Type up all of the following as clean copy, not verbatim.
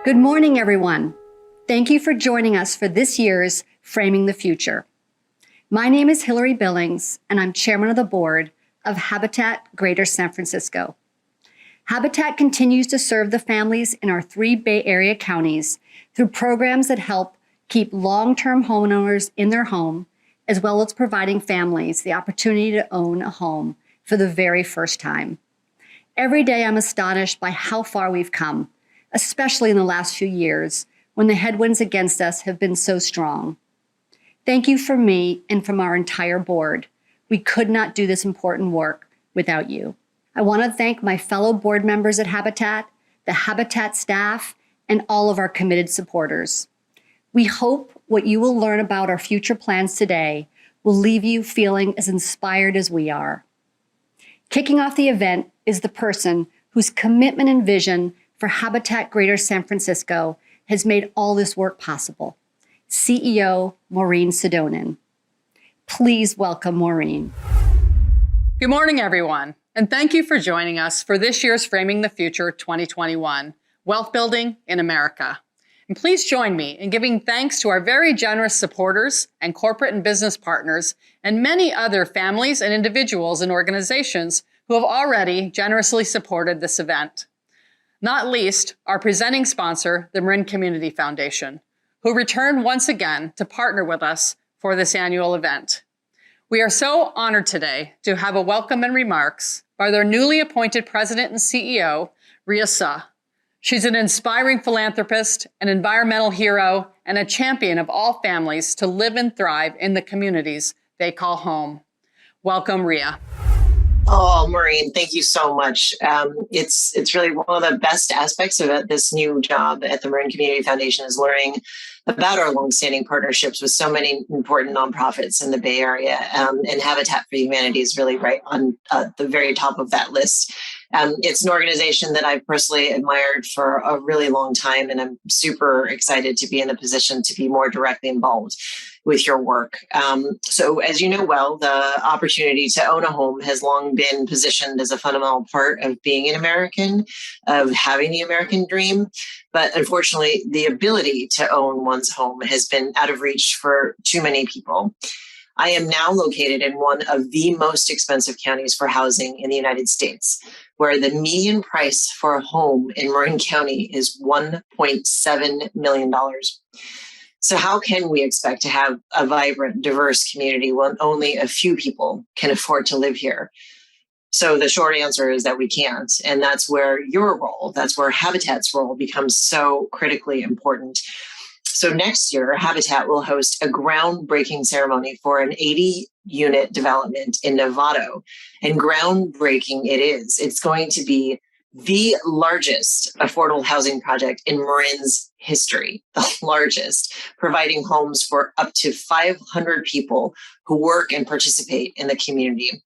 Good morning, everyone. Thank you for joining us for this year's Framing the Future. My name is Hillary Billings, and I'm chairman of the board of Habitat Greater San Francisco. Habitat continues to serve the families in our 3 Bay Area counties through programs that help keep long-term homeowners in their home, as well as providing families the opportunity to own a home for the very first time. Every day I'm astonished by how far we've come, especially in the last few years when the headwinds against us have been so strong. Thank you from me and from our entire board. We could not do this important work without you. I want to thank my fellow board members at Habitat, the Habitat staff, and all of our committed supporters. We hope what you will learn about our future plans today will leave you feeling as inspired as we are. Kicking off the event is the person whose commitment and vision for Habitat Greater San Francisco has made all this work possible, CEO Maureen Sidonin. Please welcome Maureen. Good morning, everyone, and thank you for joining us for this year's Framing the Future 2021, Wealth Building in America. And please join me in giving thanks to our very generous supporters and corporate and business partners and many other families and individuals and organizations who have already generously supported this event. Not least, our presenting sponsor, the Marin Community Foundation, who returned once again to partner with us for this annual event. We are so honored today to have a welcome and remarks by their newly appointed president and CEO, Ria Suh. She's an inspiring philanthropist, an environmental hero, and a champion of all families to live and thrive in the communities they call home. Welcome, Ria. Oh, Maureen, thank you so much. It's really one of the best aspects of this new job at the Marin Community Foundation is learning about our longstanding partnerships with so many important nonprofits in the Bay Area. And Habitat for Humanity is really right on the very top of that list. It's an organization that I've personally admired for a really long time, and I'm super excited to be in a position to be more directly involved with your work. So as you know well, the opportunity to own a home has long been positioned as a fundamental part of being an American, of having the American dream. But unfortunately, the ability to own one's home has been out of reach for too many people. I am now located in one of the most expensive counties for housing in the United States, where the median price for a home in Marin County is $1.7 million. So how can we expect to have a vibrant, diverse community when only a few people can afford to live here? So the short answer is that we can't. And that's where your role, that's where Habitat's role becomes so critically important. So next year, Habitat will host a groundbreaking ceremony for an 80-unit development in Novato. And groundbreaking it is. It's going to be the largest affordable housing project in Marin's history, the largest, providing homes for up to 500 people who work and participate in the community.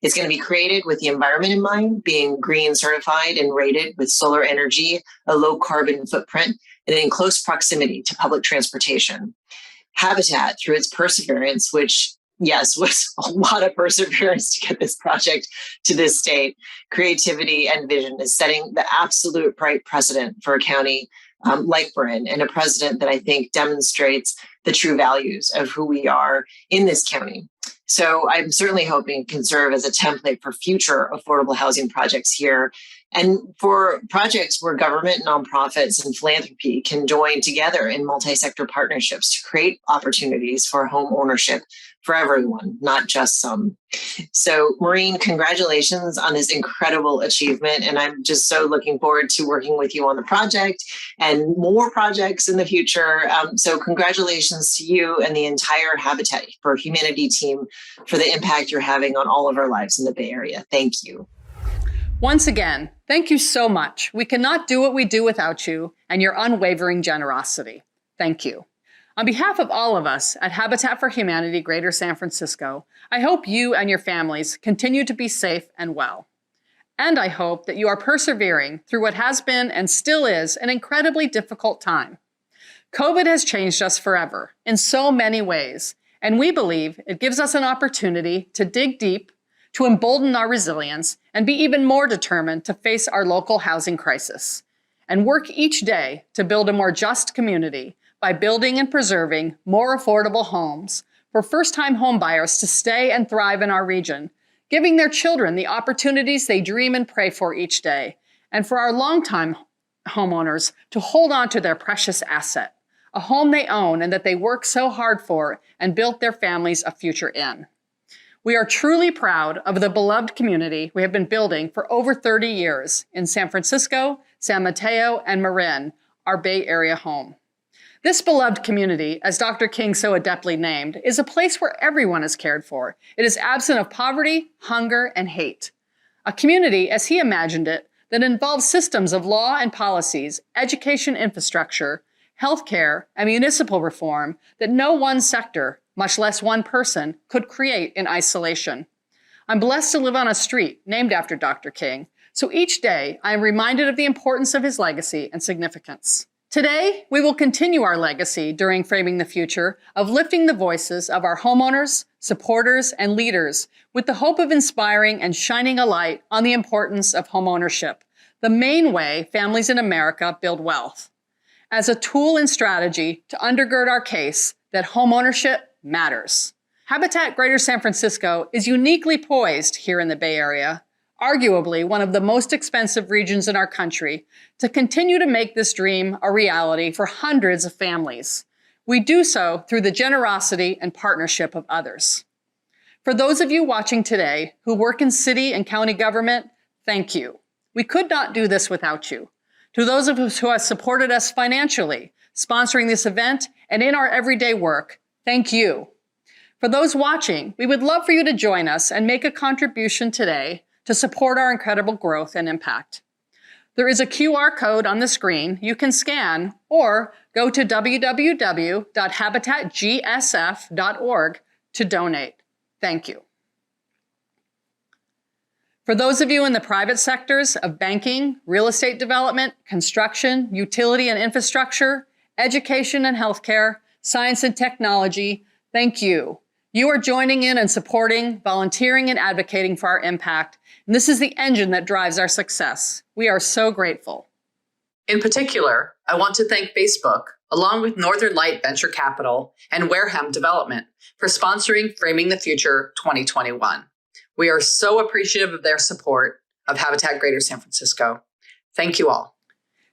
It's going to be created with the environment in mind, being green certified and rated with solar energy, a low carbon footprint, and in close proximity to public transportation. Habitat, through its perseverance, which, yes, was a lot of perseverance to get this project to this state, creativity and vision is setting the absolute right precedent for a county like Marin, and a precedent that I think demonstrates the true values of who we are in this county. So I'm certainly hoping it can serve as a template for future affordable housing projects here, and for projects where government, nonprofits, and philanthropy can join together in multi-sector partnerships to create opportunities for home ownership for everyone, not just some. So, Maureen, congratulations on this incredible achievement. And I'm just so looking forward to working with you on the project and more projects in the future. So congratulations to you and the entire Habitat for Humanity team for the impact you're having on all of our lives in the Bay Area. Thank you. Once again, thank you so much. We cannot do what we do without you and your unwavering generosity. Thank you. On behalf of all of us at Habitat for Humanity Greater San Francisco, I hope you and your families continue to be safe and well. And I hope that you are persevering through what has been and still is an incredibly difficult time. COVID has changed us forever in so many ways, and we believe it gives us an opportunity to dig deep, to embolden our resilience, and be even more determined to face our local housing crisis. and work each day to build a more just community by building and preserving more affordable homes for first-time homebuyers to stay and thrive in our region, giving their children the opportunities they dream and pray for each day, and for our longtime homeowners to hold on to their precious asset, a home they own and that they work so hard for and built their families a future in. We are truly proud of the beloved community we have been building for over 30 years in San Francisco, San Mateo, and Marin, our Bay Area home. This beloved community, as Dr. King so adeptly named, is a place where everyone is cared for. It is absent of poverty, hunger, and hate. A community, as he imagined it, that involves systems of law and policies, education infrastructure, healthcare, and municipal reform that no one sector, much less one person, could create in isolation. I'm blessed to live on a street named after Dr. King, so each day I am reminded of the importance of his legacy and significance. Today, we will continue our legacy during Framing the Future of lifting the voices of our homeowners, supporters, and leaders with the hope of inspiring and shining a light on the importance of homeownership, the main way families in America build wealth, as a tool and strategy to undergird our case that homeownership matters. Habitat Greater San Francisco is uniquely poised here in the Bay Area, arguably one of the most expensive regions in our country, to continue to make this dream a reality for hundreds of families. We do so through the generosity and partnership of others. For those of you watching today who work in city and county government, thank you. We could not do this without you. To those of us who have supported us financially, sponsoring this event, and in our everyday work, thank you. For those watching, we would love for you to join us and make a contribution today to support our incredible growth and impact. There is a QR code on the screen you can scan or go to www.habitatgsf.org to donate. Thank you. For those of you in the private sectors of banking, real estate development, construction, utility and infrastructure, education and healthcare, science and technology, thank you. You are joining in and supporting, volunteering, and advocating for our impact. And this is the engine that drives our success. We are so grateful. In particular, I want to thank Facebook, along with Northern Light Venture Capital and Wareham Development, for sponsoring Framing the Future 2021. We are so appreciative of their support of Habitat Greater San Francisco. Thank you all.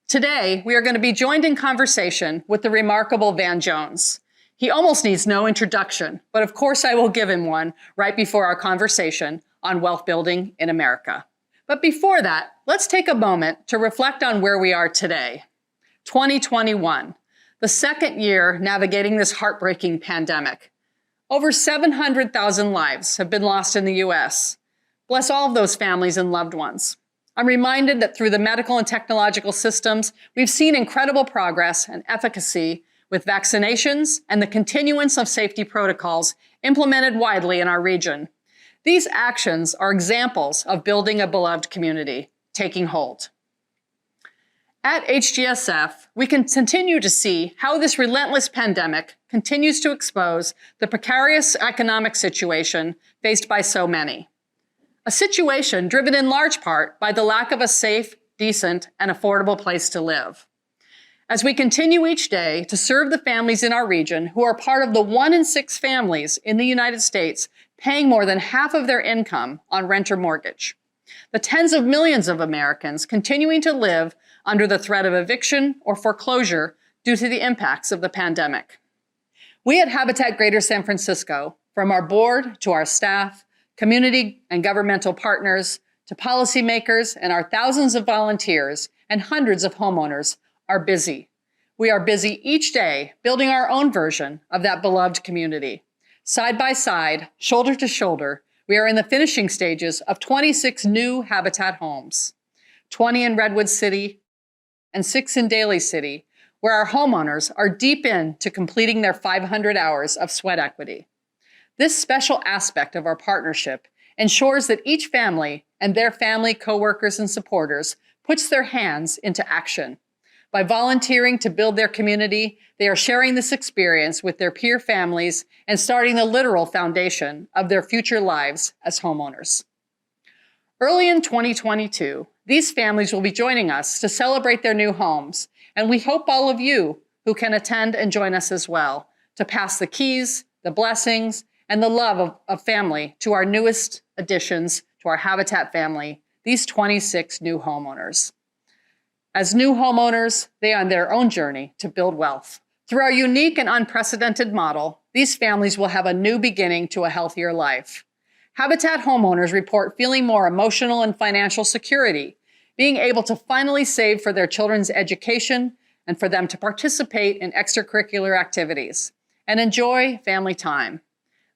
Today, we are going to be joined in conversation with the remarkable Van Jones. He almost needs no introduction, but of course I will give him one right before our conversation on wealth building in America. But before that, let's take a moment to reflect on where we are today. 2021, the second year navigating this heartbreaking pandemic. Over 700,000 lives have been lost in the US. Bless all of those families and loved ones. I'm reminded that through the medical and technological systems, we've seen incredible progress and efficacy with vaccinations and the continuance of safety protocols implemented widely in our region. These actions are examples of building a beloved community, taking hold. At HGSF, we can continue to see how this relentless pandemic continues to expose the precarious economic situation faced by so many. A situation driven in large part by the lack of a safe, decent, and affordable place to live. As we continue each day to serve the families in our region who are part of the 1 in 6 families in the United States paying more than half of their income on rent or mortgage. The tens of millions of Americans continuing to live under the threat of eviction or foreclosure due to the impacts of the pandemic. We at Habitat Greater San Francisco, from our board to our staff, community and governmental partners, to policymakers and our thousands of volunteers and hundreds of homeowners, are busy. We are busy each day building our own version of that beloved community. Side by side, shoulder to shoulder, we are in the finishing stages of 26 new Habitat homes, 20 in Redwood City and 6 in Daly City, where our homeowners are deep into completing their 500 hours of sweat equity. This special aspect of our partnership ensures that each family and their family, coworkers, and supporters puts their hands into action. By volunteering to build their community, they are sharing this experience with their peer families and starting the literal foundation of their future lives as homeowners. Early in 2022, these families will be joining us to celebrate their new homes, and we hope all of you who can attend and join us as well to pass the keys, the blessings, and the love of family to our newest additions to our Habitat family, these 26 new homeowners. As new homeowners, they are on their own journey to build wealth. Through our unique and unprecedented model, these families will have a new beginning to a healthier life. Habitat homeowners report feeling more emotional and financial security, being able to finally save for their children's education and for them to participate in extracurricular activities and enjoy family time.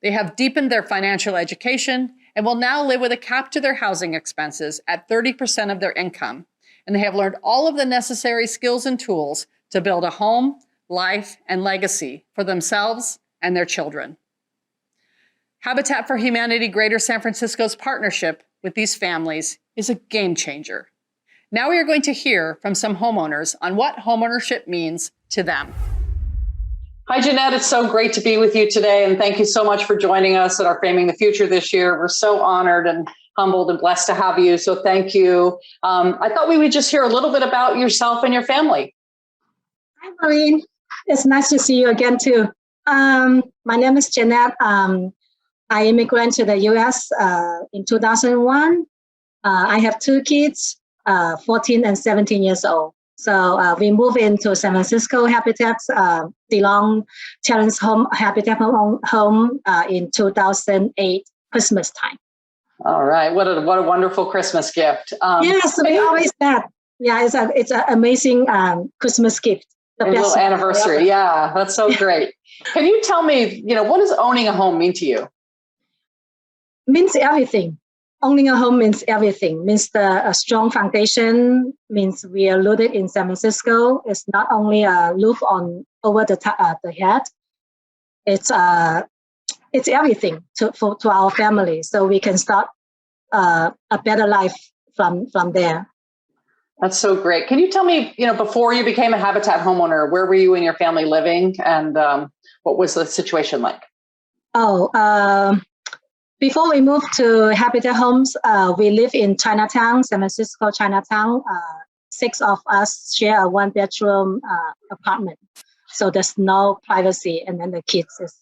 They have deepened their financial education and will now live with a cap to their housing expenses at 30% of their income. And they have learned all of the necessary skills and tools to build a home, life, and legacy for themselves and their children. Habitat for Humanity Greater San Francisco's partnership with these families is a game changer. Now we are going to hear from some homeowners on what homeownership means to them. Hi, Jeanette. It's so great to be with you today. And thank you so much for joining us at our Framing the Future this year. We're so honored and humbled and blessed to have you. So thank you. I thought we would just hear a little bit about yourself and your family. Hi, Maureen. It's nice to see you again, too. My name is Jeanette. I immigrated to the U.S. In 2001. I have two kids, 14 and 17 years old. So we moved into San Francisco Habitat's DeLong Terrace Home Habitat home in 2008 Christmas time. All right, what a wonderful Christmas gift. Yes, we always said, yeah, it's an amazing Christmas gift. The best little anniversary, yeah, that's so great. Can you tell me, what does owning a home mean to you? Means everything. Owning a home means everything. Means a strong foundation. Means we are rooted in San Francisco. It's not only a roof over the head. It's everything to our family. So we can start a better life from there. That's so great. Can you tell me, before you became a Habitat homeowner, where were you and your family living, and what was the situation like? Before we moved to Habitat Homes, we live in Chinatown, San Francisco, Chinatown. 6 of us share a 1-bedroom apartment. So there's no privacy. And then the kids is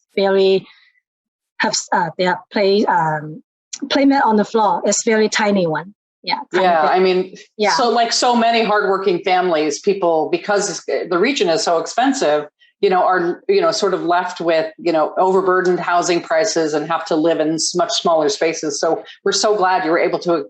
have their playmat on the floor. It's very tiny one. Yeah. Yeah. So like so many hardworking families, people, because the region is so expensive, are, sort of left with, overburdened housing prices and have to live in much smaller spaces. So we're so glad you were able to,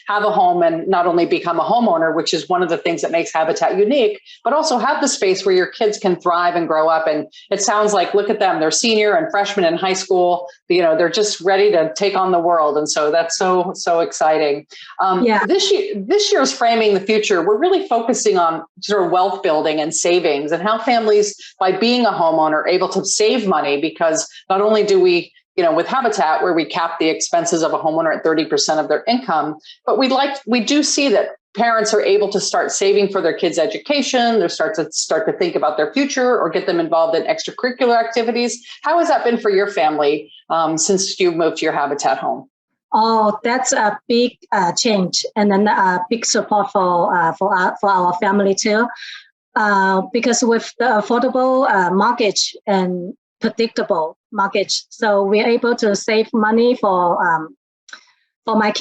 have a home and not only become a homeowner, which is one of the things that makes Habitat unique, but also have the space where your kids can thrive and grow up. And it sounds like, look at them, they're senior and freshman in high school, they're just ready to take on the world. And so that's so exciting. This year's Framing the Future, we're really focusing on sort of wealth building and savings and how families, by being a homeowner, are able to save money, because not only do we, with Habitat, where we cap the expenses of a homeowner at 30% of their income, but we do see that parents are able to start saving for their kids' education. They start to think about their future or get them involved in extracurricular activities. How has that been for your family since you moved to your Habitat home? Oh, that's a big change, and then a big support for our family too. Because with the affordable mortgage and predictable mortgage, so we're able to save money for my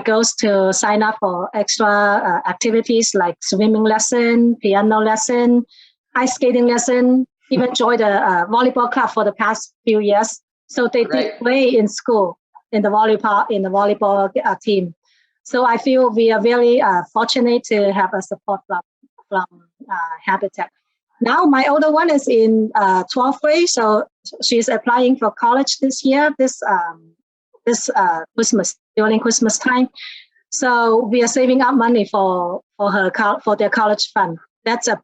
girls to sign up for extra activities like swimming lesson, piano lesson, ice skating lesson, even joined the volleyball club for the past few years. So they did play in school in the volleyball team. So I feel we are very fortunate to have a support from Habitat. Now my older one is in 12th grade, so she's applying for college this year, this Christmas, during Christmas time. So we are saving up money for their college fund. That's a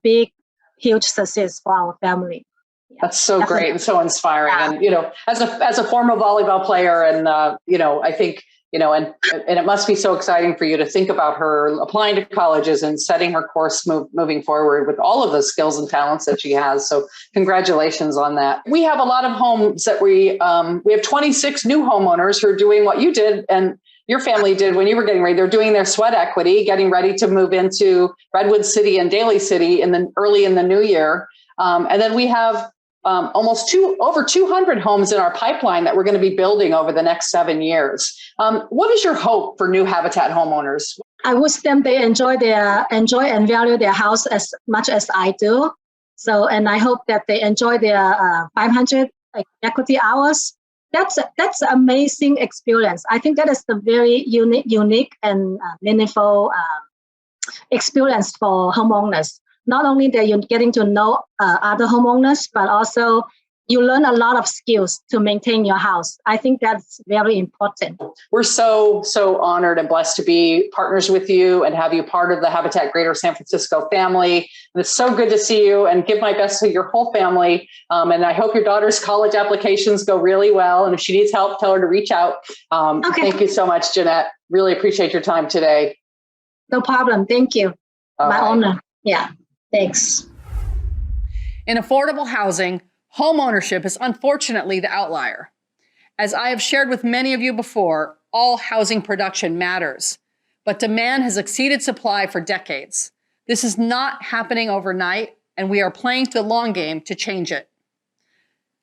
huge success for our family. Yeah, that's so great and so inspiring. And as a former volleyball player, and I think. And it must be so exciting for you to think about her applying to colleges and setting her course moving forward with all of the skills and talents that she has. So congratulations on that. We have a lot of homes that we have 26 new homeowners who are doing what you did. And your family did when you were getting ready. They're doing their sweat equity, getting ready to move into Redwood City and Daly City early in the new year. And then we have over 200 homes in our pipeline that we're going to be building over the next 7 years. What is your hope for new Habitat homeowners? I wish them they enjoy and value their house as much as I do. So, and I hope that they enjoy their 500 equity hours. That's an amazing experience. I think that is the very unique and meaningful experience for homeowners. Not only that you're getting to know other homeowners, but also you learn a lot of skills to maintain your house. I think that's very important. We're so honored and blessed to be partners with you and have you part of the Habitat Greater San Francisco family. And it's so good to see you, and give my best to your whole family. And I hope your daughter's college applications go really well. And if she needs help, tell her to reach out. Okay. Thank you so much, Jeanette. Really appreciate your time today. No problem. Thank you. My honor. Yeah. Thanks. In affordable housing, home ownership is unfortunately the outlier. As I have shared with many of you before, all housing production matters, but demand has exceeded supply for decades. This is not happening overnight, and we are playing the long game to change it.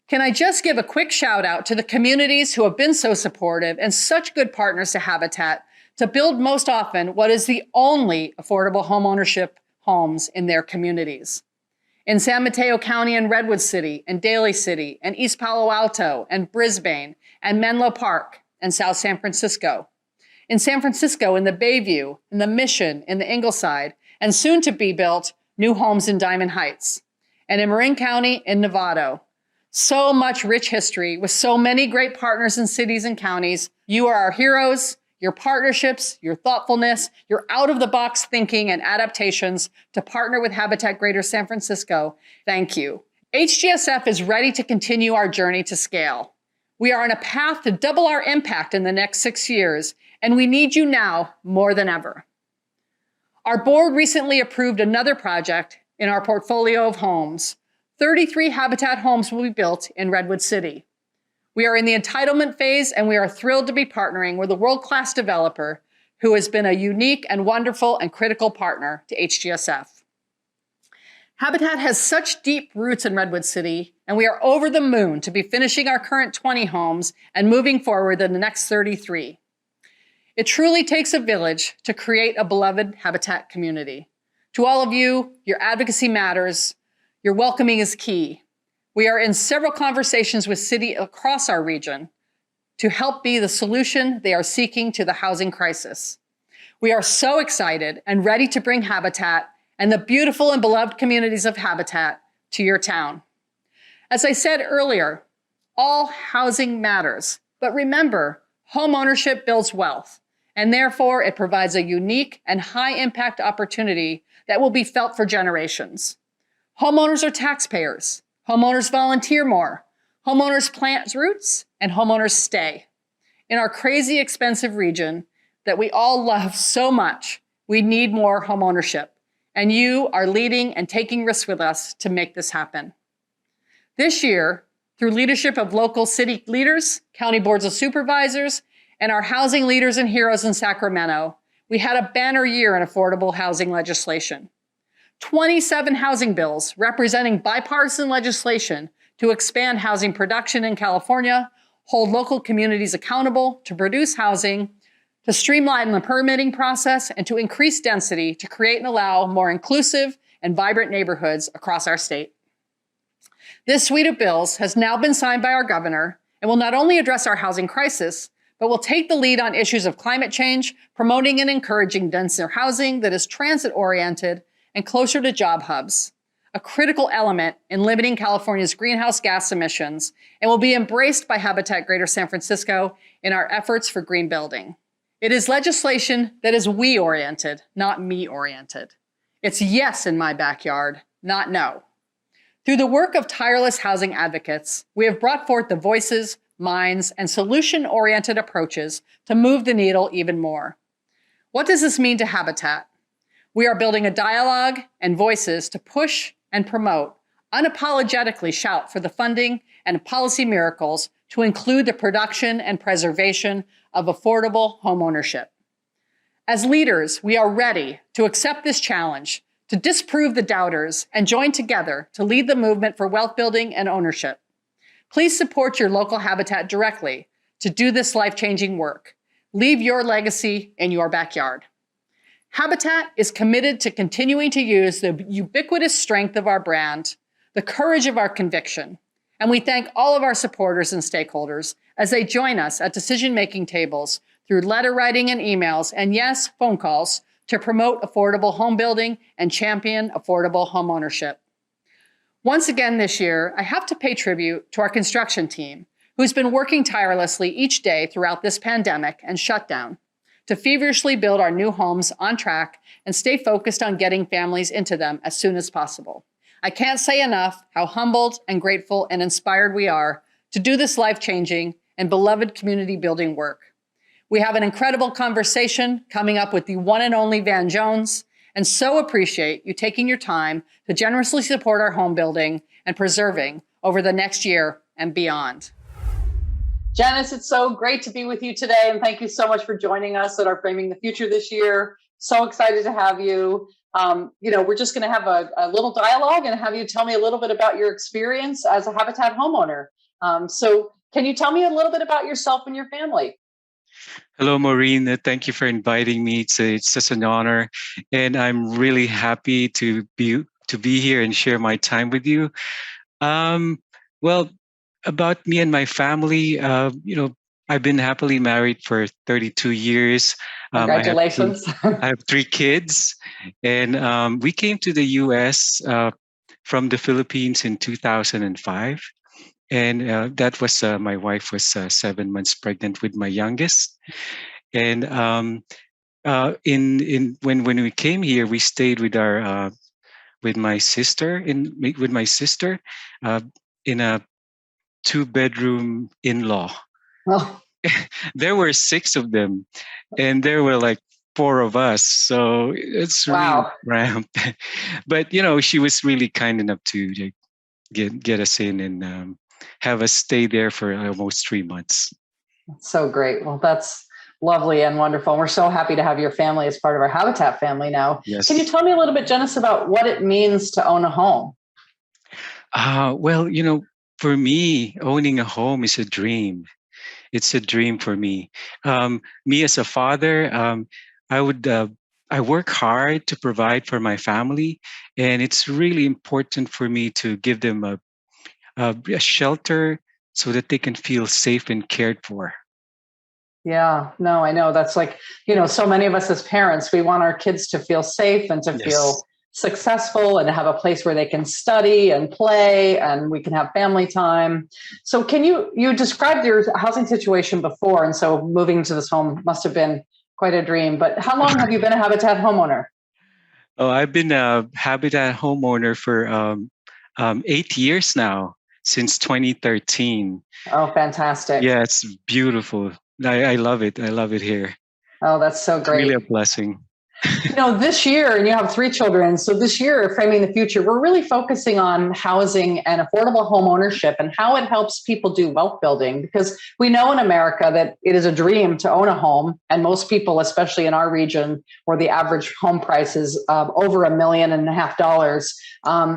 Can I just give a quick shout out to the communities who have been so supportive and such good partners to Habitat to build most often what is the only affordable homeownership homes in their communities. In San Mateo County and Redwood City and Daly City and East Palo Alto and Brisbane and Menlo Park and South San Francisco. In San Francisco, in the Bayview, in the Mission, in the Ingleside, and soon to be built new homes in Diamond Heights. And in Marin County in Novato. So much rich history with so many great partners in cities and counties. You are our heroes. Your partnerships, your thoughtfulness, your out-of-the-box thinking and adaptations to partner with Habitat Greater San Francisco. Thank you. HGSF is ready to continue our journey to scale. We are on a path to double our impact in the next 6 years, and we need you now more than ever. Our board recently approved another project in our portfolio of homes. 33 Habitat homes will be built in Redwood City. We are in the entitlement phase, and we are thrilled to be partnering with a world-class developer who has been a unique and wonderful and critical partner to HGSF. Habitat has such deep roots in Redwood City, and we are over the moon to be finishing our current 20 homes and moving forward in the next 33. It truly takes a village to create a beloved Habitat community. To all of you, your advocacy matters. Your welcoming is key. We are in several conversations with cities across our region to help be the solution they are seeking to the housing crisis. We are so excited and ready to bring Habitat and the beautiful and beloved communities of Habitat to your town. As I said earlier, all housing matters, but remember, home ownership builds wealth, and therefore it provides a unique and high-impact opportunity that will be felt for generations. Homeowners are taxpayers. Homeowners volunteer more. Homeowners plant roots, and homeowners stay. In our crazy expensive region that we all love so much, we need more homeownership, and you are leading and taking risks with us to make this happen. This year, through leadership of local city leaders, county boards of supervisors, and our housing leaders and heroes in Sacramento, we had a banner year in affordable housing legislation. 27 housing bills representing bipartisan legislation to expand housing production in California, hold local communities accountable to produce housing, to streamline the permitting process, and to increase density to create and allow more inclusive and vibrant neighborhoods across our state. This suite of bills has now been signed by our governor and will not only address our housing crisis, but will take the lead on issues of climate change, promoting and encouraging denser housing that is transit-oriented and closer to job hubs, a critical element in limiting California's greenhouse gas emissions, and will be embraced by Habitat Greater San Francisco in our efforts for green building. It is legislation that is we-oriented, not me-oriented. It's yes in my backyard, not no. Through the work of tireless housing advocates, we have brought forth the voices, minds, and solution-oriented approaches to move the needle even more. What does this mean to Habitat? We are building a dialogue and voices to push and promote, unapologetically shout for the funding and policy miracles to include the production and preservation of affordable homeownership. As leaders, we are ready to accept this challenge, to disprove the doubters, and join together to lead the movement for wealth building and ownership. Please support your local Habitat directly to do this life-changing work. Leave your legacy in your backyard. Habitat is committed to continuing to use the ubiquitous strength of our brand, the courage of our conviction, and we thank all of our supporters and stakeholders as they join us at decision-making tables through letter writing and emails, and yes, phone calls, to promote affordable home building and champion affordable home ownership. Once again this year, I have to pay tribute to our construction team, who's been working tirelessly each day throughout this pandemic and shutdown to feverishly build our new homes on track and stay focused on getting families into them as soon as possible. I can't say enough how humbled and grateful and inspired we are to do this life-changing and beloved community building work. We have an incredible conversation coming up with the one and only Van Jones, and so appreciate you taking your time to generously support our home building and preserving over the next year and beyond. Janice, it's so great to be with you today, and thank you so much for joining us at our Framing the Future this year. So excited to have you. We're just going to have a little dialogue and have you tell me a little bit about your experience as a Habitat homeowner. So can you tell me a little bit about yourself and your family? Hello, Maureen. Thank you for inviting me. It's just an honor, and I'm really happy to be here and share my time with you. Well, about me and my family, I've been happily married for 32 years. Congratulations. I have 3 kids, and we came to the U.S. From the Philippines in 2005. And that was my wife was 7 months pregnant with my youngest, and when we came here, we stayed with our with my sister in a 2-bedroom in-law. Oh. There were 6 of them, and there were like 4 of us, so it's really ramped. But she was really kind enough to get us in and have us stay there for almost 3 months. So great. Well, that's lovely and wonderful. We're so happy to have your family as part of our Habitat family now. Yes. Can you tell me a little bit, Janice, about what it means to own a home? Well, for me, owning a home is a dream. It's a dream for me. Me as a father, I work hard to provide for my family, and it's really important for me to give them a shelter so that they can feel safe and cared for. Yeah, no, I know. That's like, so many of us as parents, we want our kids to feel safe and to feel successful and to have a place where they can study and play and we can have family time. So can you described your housing situation before, and so moving to this home must have been quite a dream, but how long have you been a Habitat homeowner? Oh, I've been a Habitat homeowner for 8 years now, since 2013. Oh, fantastic. Yeah, it's beautiful. I love it. I love it here. Oh, that's so great. It's really a blessing. This year, and you have 3 children, so this year, Framing the Future, we're really focusing on housing and affordable home ownership and how it helps people do wealth building, because we know in America that it is a dream to own a home, and most people, especially in our region where the average home price is over $1.5 million,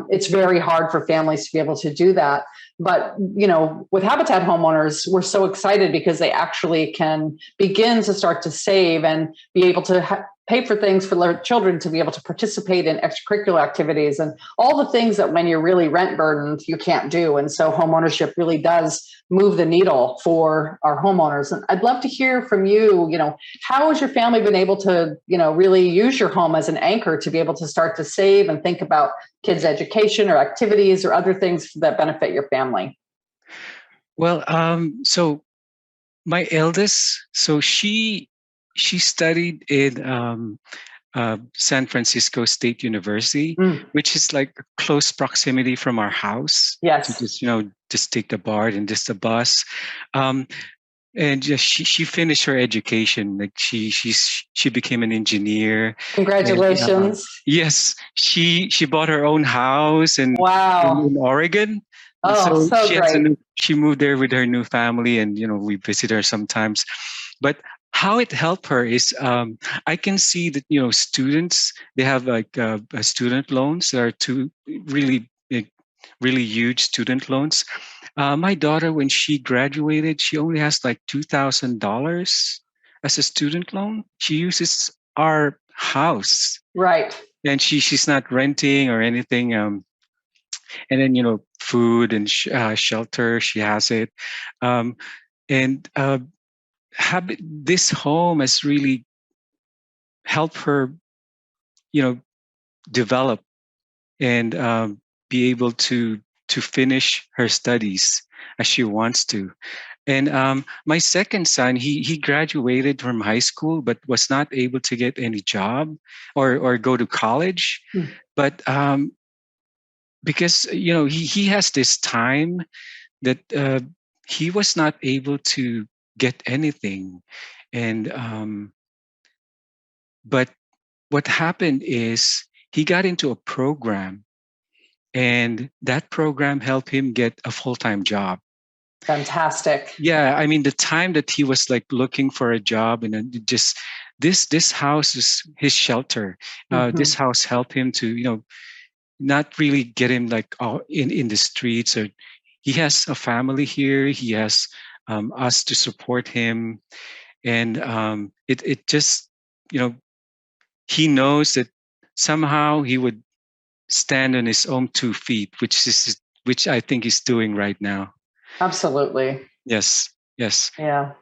it's very hard for families to be able to do that. But, with Habitat homeowners, we're so excited because they actually can begin to start to save and be able to pay for things for their children to be able to participate in extracurricular activities and all the things that when you're really rent burdened, you can't do. And so homeownership really does move the needle for our homeowners. And I'd love to hear from you, how has your family been able to, really use your home as an anchor to be able to start to save and think about kids' education or activities or other things that benefit your family? Well, so my eldest, so she studied in San Francisco State University, which is like a close proximity from our house. Yes. To just take the BART and just the bus. And just she finished her education. Like she became an engineer. Congratulations. And, yes, she bought her own house in Oregon. Oh, So so great. she moved there with her new family, and we visit her sometimes. But how it helped her is, I can see that students, they have like student loans. There are two really big, really huge student loans. My daughter, when she graduated, she only has like $2,000 as a student loan. She uses our house, Right. and she's not renting or anything. And then food and shelter, she has it. Um, and this home has really helped her, develop and be able to finish her studies as she wants to. And my second son, he graduated from high school, but was not able to get any job or go to college. Hmm. But because he has this time that he was not able to get anything, and but what happened is he got into a program, and that program helped him get a full-time job. Fantastic. Yeah, I mean, the time that he was like looking for a job, and then just this house is his shelter. This house helped him to not really get him like in the streets. Or he has a family here. He has us to support him, and it just he knows that somehow he would stand on his own 2 feet, which I think he's doing right now. Absolutely. Yes. Yeah.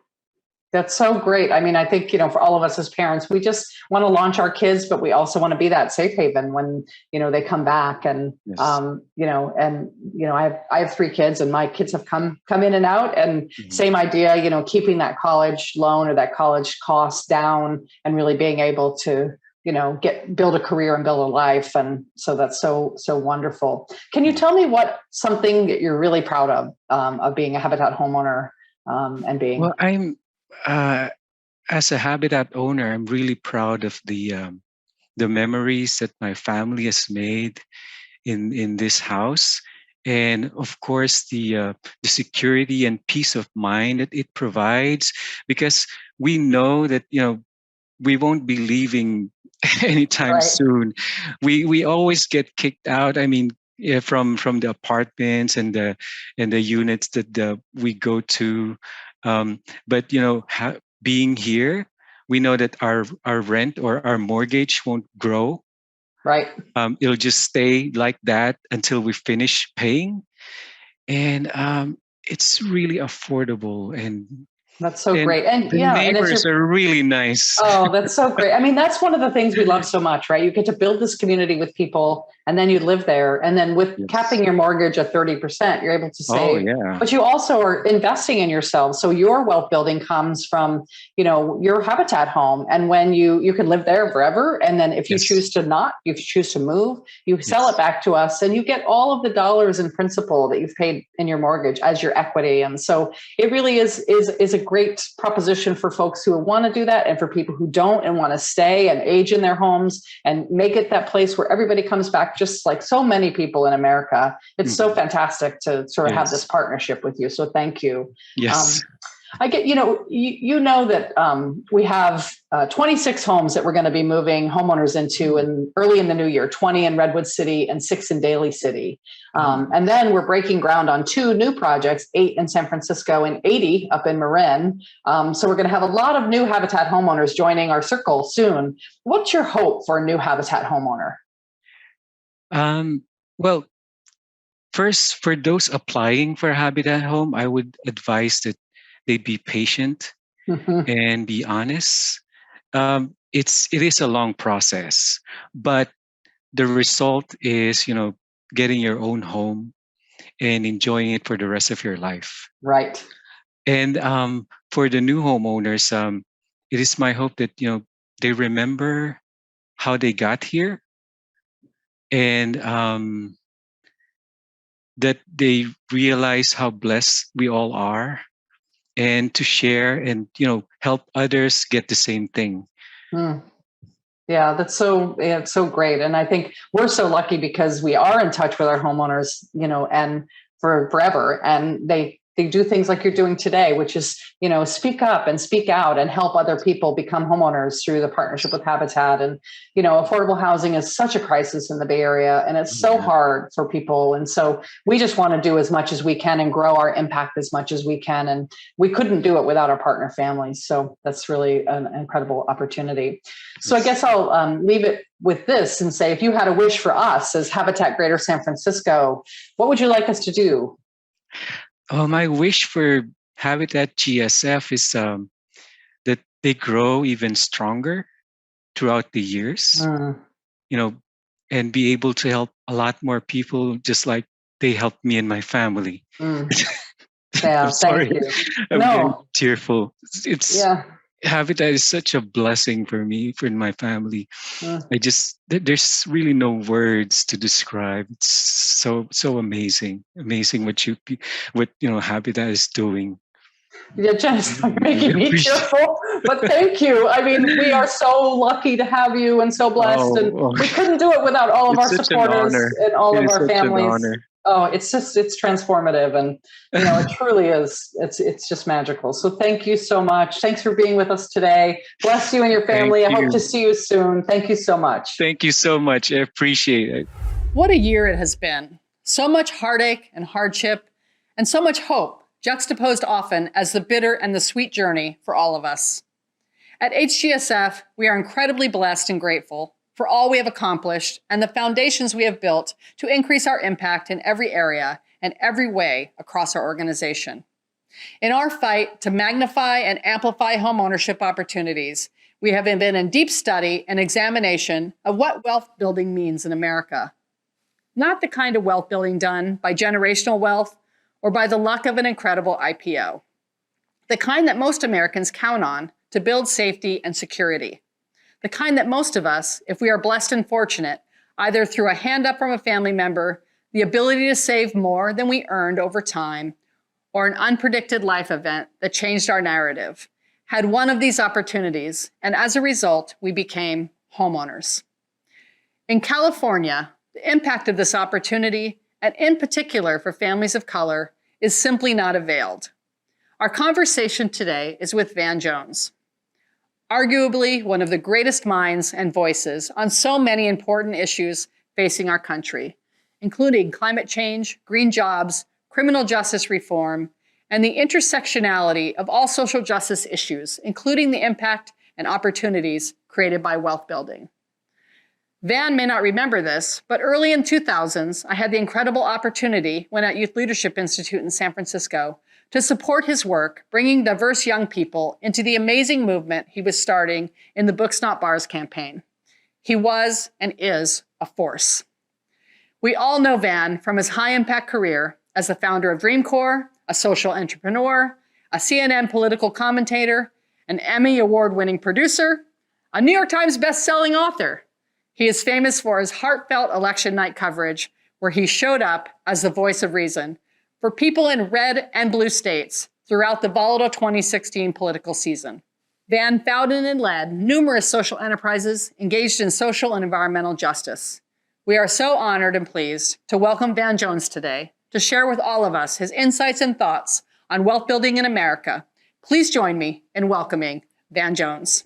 That's so great. I mean, I think, for all of us as parents, we just want to launch our kids, but we also want to be that safe haven when, they come back. And, Yes. I have 3 kids, and my kids have come in and out, and same idea, keeping that college loan or that college cost down, and really being able to, build a career and build a life. And so that's so wonderful. Can you tell me what something that you're really proud of being a Habitat homeowner, and being? Well, I'm as a Habitat owner, I'm really proud of the memories that my family has made in this house, and of course the security and peace of mind that it provides, because we know that we won't be leaving anytime Right. soon. We always get kicked out. I mean, from the apartments and the units that we go to. But being here, we know that our rent or our mortgage won't grow. Right. It'll just stay like that until we finish paying, and it's really affordable, and That's so great. And the yeah, and neighbors are really nice. oh, that's so great. I mean, that's one of the things we love so much, right? You get to build this community with people, and then you live there. And then with Yes. capping your mortgage at 30%, you're able to save. Oh yeah. But you also are investing in yourself. So your wealth building comes from, your Habitat home. And when you can live there forever. And then if you Yes. choose to not, if you choose to move, you sell Yes. it back to us, and you get all of the dollars in principal that you've paid in your mortgage as your equity. And so it really is a great proposition for folks who want to do that, and for people who don't and want to stay and age in their homes and make it that place where everybody comes back, just like so many people in America. It's so fantastic to sort of have Yes. this partnership with you. So thank you. Yes. I get, you know that we have 26 homes that we're going to be moving homeowners into early in the new year, 20 in Redwood City and 6 in Daly City. And then we're breaking ground on 2 new projects, 8 in San Francisco and 80 up in Marin. So we're going to have a lot of new Habitat homeowners joining our circle soon. What's your hope for a new Habitat homeowner? Well, first, for those applying for a Habitat home, I would advise that they be patient and be honest. It is a long process, but the result is getting your own home and enjoying it for the rest of your life. Right. And for the new homeowners, it is my hope that they remember how they got here, and that they realize how blessed we all are, and to share and help others get the same thing. Yeah, it's so great. And I think we're so lucky because we are in touch with our homeowners, and for forever. And they do things like you're doing today, which is, speak up and speak out and help other people become homeowners through the partnership with Habitat. And, affordable housing is such a crisis in the Bay Area, and it's so hard for people. And so we just want to do as much as we can and grow our impact as much as we can. And we couldn't do it without our partner families. So that's really an incredible opportunity. So I guess I'll leave it with this and say, if you had a wish for us as Habitat Greater San Francisco, what would you like us to do? My wish for Habitat GSF is that they grow even stronger throughout the years, and be able to help a lot more people, just like they helped me and my family. Yeah, I'm sorry. Thank you. I'm very tearful. Yeah. Habitat is such a blessing for me, for my family. There's really no words to describe. It's so amazing what Habitat is doing. Yeah, just making me tearful. But thank you. I mean, we are so lucky to have you and so blessed. We couldn't do it without all of our supporters and all of our families. Oh, it's transformative, and it truly is. It's just magical. So thank you so much. Thanks for being with us today. Bless you and your family. I hope to see you soon. Thank you so much. Thank you so much. I appreciate it. What a year it has been. So much heartache and hardship, and so much hope, juxtaposed often as the bitter and the sweet journey for all of us. At HGSF, we are incredibly blessed and grateful for all we have accomplished and the foundations we have built to increase our impact in every area and every way across our organization. In our fight to magnify and amplify homeownership opportunities, we have been in deep study and examination of what wealth building means in America. Not the kind of wealth building done by generational wealth or by the luck of an incredible IPO. The kind that most Americans count on to build safety and security. The kind that most of us, if we are blessed and fortunate, either through a hand up from a family member, the ability to save more than we earned over time, or an unpredicted life event that changed our narrative, had one of these opportunities, and as a result, we became homeowners. In California, the impact of this opportunity, and in particular for families of color, is simply not availed. Our conversation today is with Van Jones. Arguably one of the greatest minds and voices on so many important issues facing our country, including climate change, green jobs, criminal justice reform, and the intersectionality of all social justice issues, including the impact and opportunities created by wealth building. Van may not remember this, but early in 2000s, I had the incredible opportunity when at Youth Leadership Institute in San Francisco to support his work, bringing diverse young people into the amazing movement he was starting in the Books Not Bars campaign. He was and is a force. We all know Van from his high-impact career as the founder of Dream Corps, a social entrepreneur, a CNN political commentator, an Emmy award-winning producer, a New York Times best-selling author. He is famous for his heartfelt election night coverage, where he showed up as the voice of reason for people in red and blue states throughout the volatile 2016 political season. Van founded and led numerous social enterprises engaged in social and environmental justice. We are so honored and pleased to welcome Van Jones today to share with all of us his insights and thoughts on wealth building in America. Please join me in welcoming Van Jones.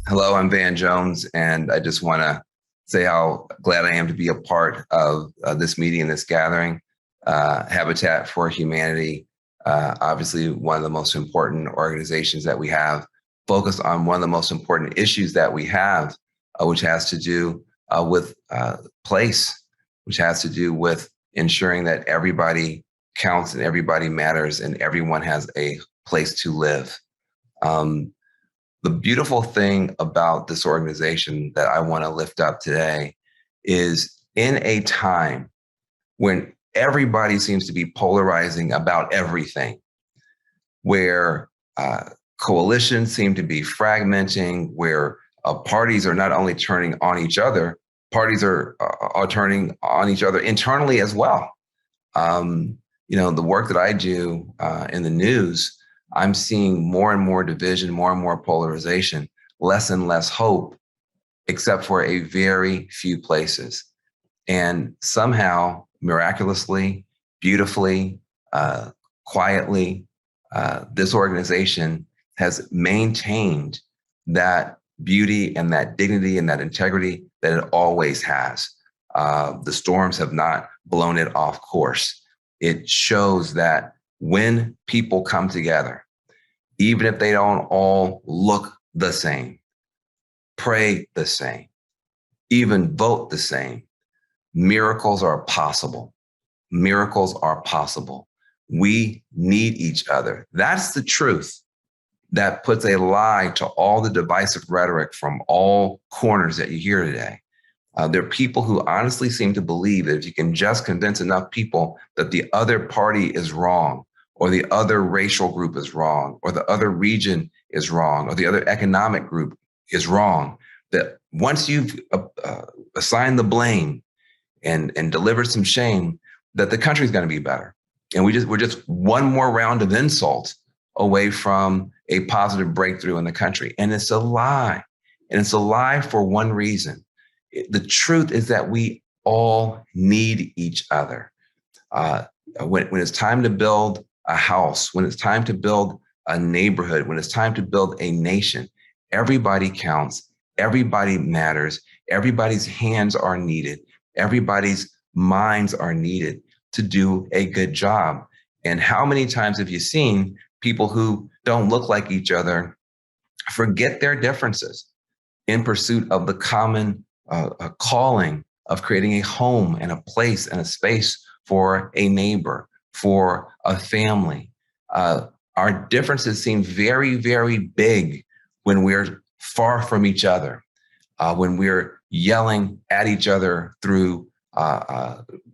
Hello, I'm Van Jones, and I just want to say how glad I am to be a part of this meeting and this gathering. Habitat for Humanity, obviously one of the most important organizations that we have, focused on one of the most important issues that we have, which has to do with place, which has to do with ensuring that everybody counts and everybody matters and everyone has a place to live. The beautiful thing about this organization that I want to lift up today is in a time when everybody seems to be polarizing about everything, where coalitions seem to be fragmenting, where parties are not only turning on each other, parties are turning on each other internally as well. The work that I do in the news, I'm seeing more and more division, more and more polarization, less and less hope, except for a very few places. And somehow miraculously, beautifully, quietly, this organization has maintained that beauty and that dignity and that integrity that it always has. The storms have not blown it off course. It shows that when people come together, even if they don't all look the same, pray the same, even vote the same, miracles are possible. Miracles are possible. We need each other. That's the truth that puts a lie to all the divisive rhetoric from all corners that you hear today. There are people who honestly seem to believe that if you can just convince enough people that the other party is wrong, or the other racial group is wrong, or the other region is wrong, or the other economic group is wrong, that once you've assigned the blame and delivered some shame, that the country's going to be better. And we're just one more round of insult away from a positive breakthrough in the country. And it's a lie. And it's a lie for one reason. The truth is that we all need each other. When it's time to build a house, when it's time to build a neighborhood, when it's time to build a nation, everybody counts, everybody matters, everybody's hands are needed, everybody's minds are needed to do a good job. And how many times have you seen people who don't look like each other forget their differences in pursuit of the common calling of creating a home and a place and a space for a neighbor, for a family? Our differences seem very, very big when we're far from each other, when we're yelling at each other through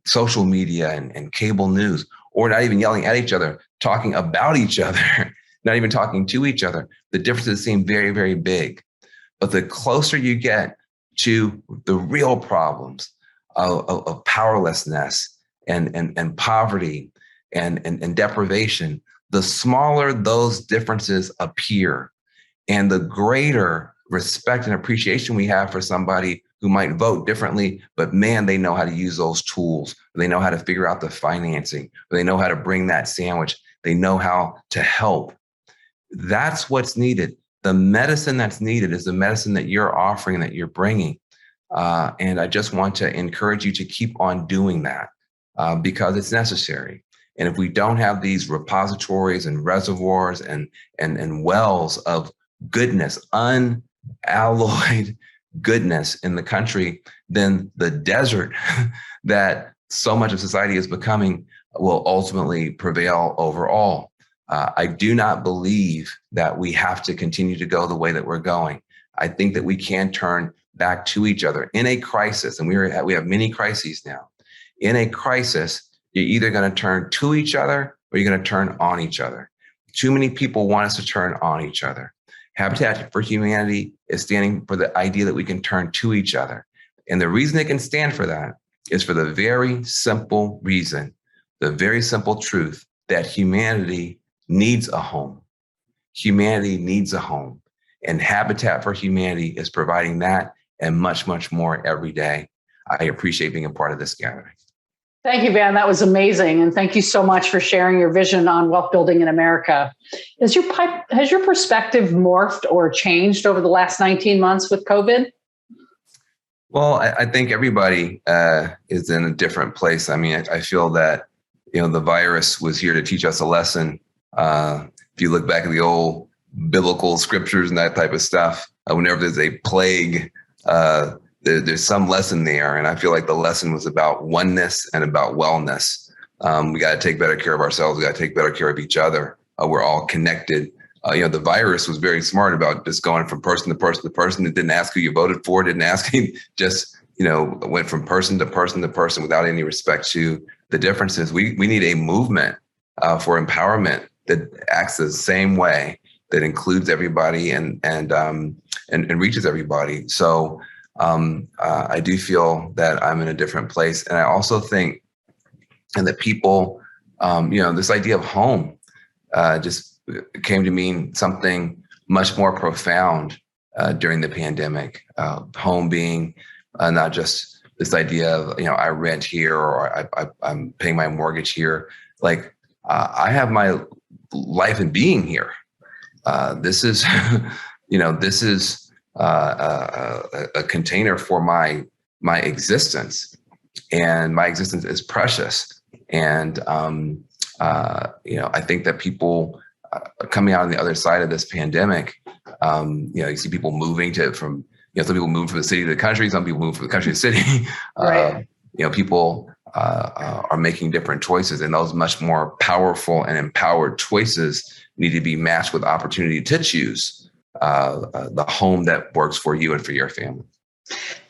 social media and cable news, or not even yelling at each other, talking about each other, not even talking to each other. The differences seem very, very big. But the closer you get to the real problems of powerlessness and poverty and deprivation, the smaller those differences appear, and the greater respect and appreciation we have for somebody who might vote differently, but man, they know how to use those tools. They know how to figure out the financing. They know how to bring that sandwich. They know how to help. That's what's needed. The medicine that's needed is the medicine that you're offering, that you're bringing. And I just want to encourage you to keep on doing that because it's necessary. And if we don't have these repositories and reservoirs and wells of goodness, unalloyed goodness in the country, then the desert that so much of society is becoming will ultimately prevail over all. I do not believe that we have to continue to go the way that we're going. I think that we can turn back to each other in a crisis, and we have many crises now. In a crisis, you're either going to turn to each other or you're going to turn on each other. Too many people want us to turn on each other. Habitat for Humanity is standing for the idea that we can turn to each other. And the reason it can stand for that is for the very simple reason, the very simple truth that humanity needs a home. Humanity needs a home. And Habitat for Humanity is providing that and much, much more every day. I appreciate being a part of this gathering. Thank you, Van. That was amazing. And thank you so much for sharing your vision on wealth building in America. Has your perspective morphed or changed over the last 19 months with COVID? Well, I think everybody is in a different place. I mean, I feel that, the virus was here to teach us a lesson. If you look back at the old biblical scriptures and that type of stuff, whenever there's a plague, there's some lesson there. And I feel like the lesson was about oneness and about wellness. We got to take better care of ourselves. We got to take better care of each other. We're all connected. The virus was very smart about just going from person to person to person. It didn't ask who you voted for. Didn't ask you, just, went from person to person to person without any respect to the differences. We need a movement for empowerment that acts the same way, that includes everybody and reaches everybody. So I do feel that I'm in a different place. And I also think, and that people, this idea of home just came to mean something much more profound during the pandemic. Home being not just this idea of, I rent here or I'm paying my mortgage here. Like, I have my life and being here. This is, this is a container for my existence, and my existence is precious. And I think that people coming out on the other side of this pandemic, you see people moving some people move from the city to the country, some people move from the country to the city. Right. People are making different choices, and those much more powerful and empowered choices need to be matched with opportunity to choose the home that works for you and for your family.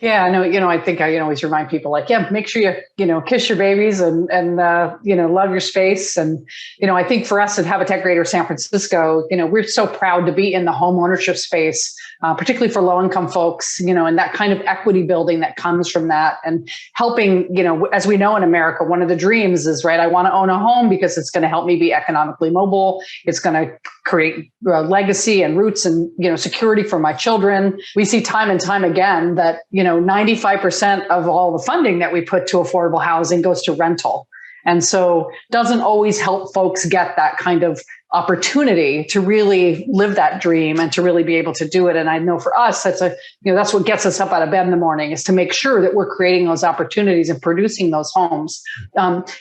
Yeah, I think I always remind people, like, make sure you kiss your babies and love your space. And, I think for us at Habitat Greater San Francisco, we're so proud to be in the home ownership space, particularly for low income folks, and that kind of equity building that comes from that, and helping, as we know in America, one of the dreams is, right, I want to own a home because it's going to help me be economically mobile. It's going to create legacy and roots and, security for my children. We see time and time again that, 95% of all the funding that we put to affordable housing goes to rental. And so doesn't always help folks get that kind of opportunity to really live that dream and to really be able to do it. And I know for us, that's that's what gets us up out of bed in the morning, is to make sure that we're creating those opportunities and producing those homes.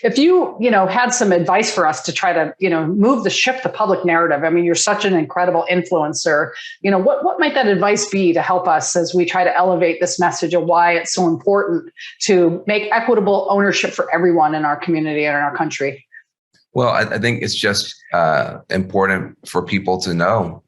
If you, had some advice for us to try to, move the public narrative, I mean, you're such an incredible influencer, what might that advice be to help us as we try to elevate this message of why it's so important to make equitable ownership for everyone in our community and in our country? Well, I think it's just important for people to know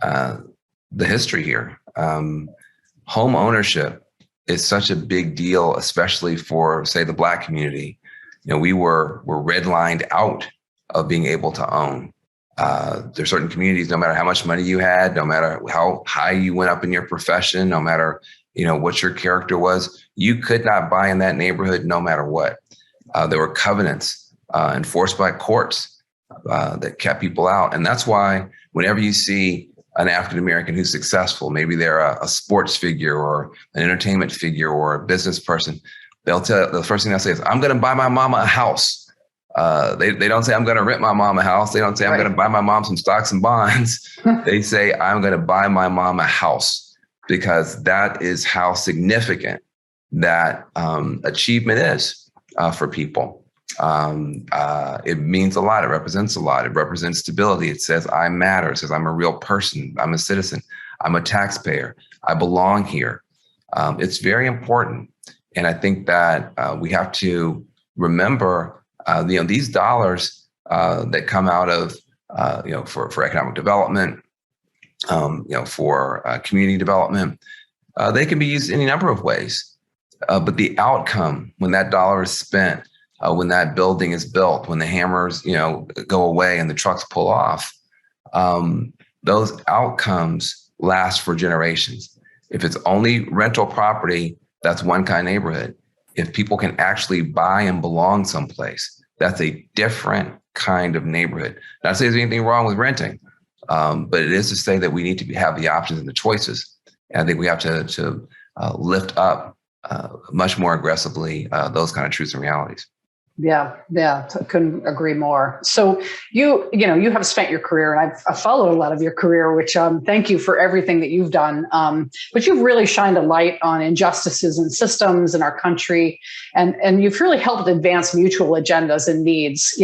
the history here. Home ownership is such a big deal, especially for, say, the Black community. We were redlined out of being able to own. There's certain communities, no matter how much money you had, no matter how high you went up in your profession, no matter what your character was, you could not buy in that neighborhood no matter what. There were covenants enforced by courts that kept people out. And that's why whenever you see an African-American who's successful, maybe they're a sports figure or an entertainment figure or a business person, the first thing they'll say is, I'm going to buy my mama a house. They don't say, I'm going to rent my mom a house. They don't say, I'm going to buy my mom some stocks and bonds. They say, I'm going to buy my mom a house, because that is how significant that achievement is for people. It means a lot. It represents a lot. It represents stability. It says I matter. It says I'm a real person. I'm a citizen. I'm a taxpayer. I belong here. It's very important. And I think that we have to remember, these dollars that come out of, for economic development, for community development, they can be used in a number of ways. But the outcome, when that dollar is spent, when that building is built, when the hammers, go away and the trucks pull off, those outcomes last for generations. If it's only rental property, that's one kind of neighborhood. If people can actually buy and belong someplace, that's a different kind of neighborhood. Not to say there's anything wrong with renting, but it is to say that we need to have the options and the choices. And I think we have to lift up much more aggressively those kind of truths and realities. Yeah, couldn't agree more. So you have spent your career, and I've followed a lot of your career, which thank you for everything that you've done. But you've really shined a light on injustices and systems in our country, and you've really helped advance mutual agendas and needs,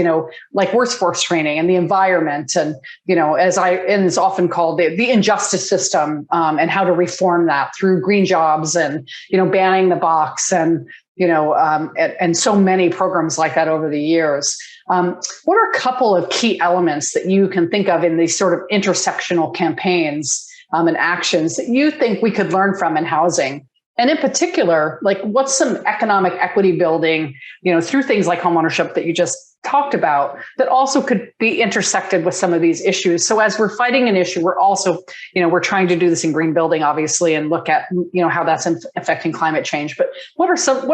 like workforce training and the environment, and as it's often called the injustice system, and how to reform that through green jobs and banning the box and and so many programs like that over the years. What are a couple of key elements that you can think of in these sort of intersectional campaigns and actions that you think we could learn from in housing? And in particular, like, what's some economic equity building, through things like homeownership that you just talked about, that also could be intersected with some of these issues? So as we're fighting an issue, we're also, we're trying to do this in green building, obviously, and look at, how that's affecting climate change. But what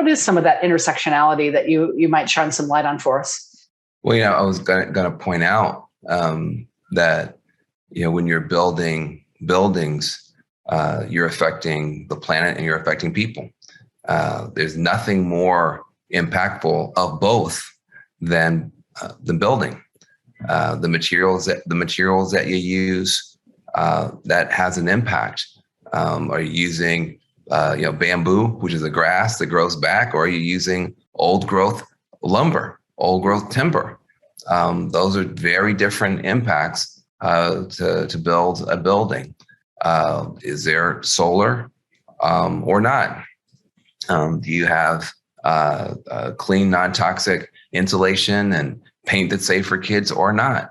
is some of that intersectionality that you might shine some light on for us? Well, I was going to point out that, when you're building buildings, you're affecting the planet and you're affecting people. There's nothing more impactful of both than building. The materials that you use that has an impact. Are you using bamboo, which is a grass that grows back, or are you using old growth lumber, old growth timber? Those are very different impacts to build a building. Is there solar or not? Do you have clean, non-toxic insulation and paint that's safe for kids or not?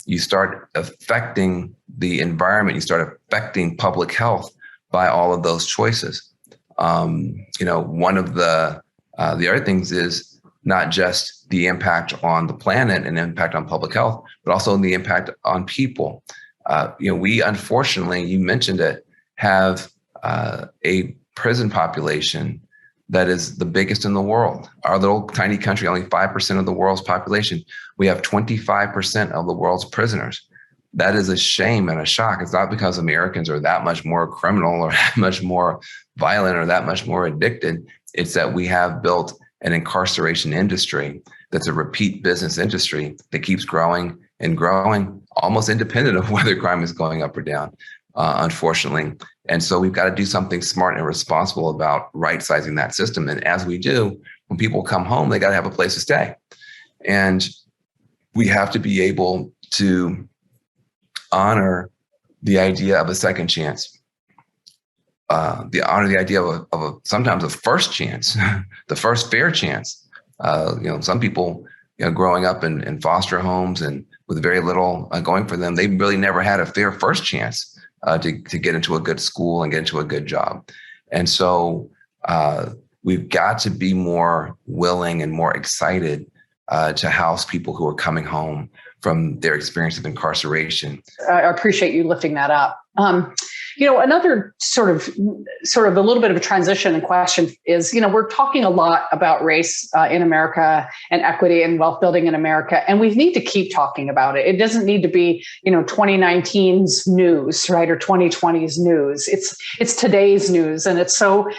You start affecting the environment. You start affecting public health by all of those choices. One of the other things is not just the impact on the planet and impact on public health, but also the impact on people. We unfortunately, you mentioned it, have a prison population that is the biggest in the world. Our little tiny country, only 5% of the world's population. We have 25% of the world's prisoners. That is a shame and a shock. It's not because Americans are that much more criminal or that much more violent or that much more addicted. It's that we have built an incarceration industry that's a repeat business industry that keeps growing and growing, almost independent of whether crime is going up or down, unfortunately. And so we've got to do something smart and responsible about right-sizing that system. And as we do, when people come home, they got to have a place to stay. And we have to be able to honor the idea of a second chance. Honor the idea of sometimes a first chance, the first fair chance. Some people, growing up in foster homes and with very little going for them, they really never had a fair first chance to get into a good school and get into a good job. And so we've got to be more willing and more excited to house people who are coming home from their experience of incarceration. I appreciate you lifting that up. Another sort of a little bit of a transition and question is, we're talking a lot about race in America and equity and wealth building in America, and we need to keep talking about it. It doesn't need to be, 2019's news, right, or 2020's news. It's today's news, and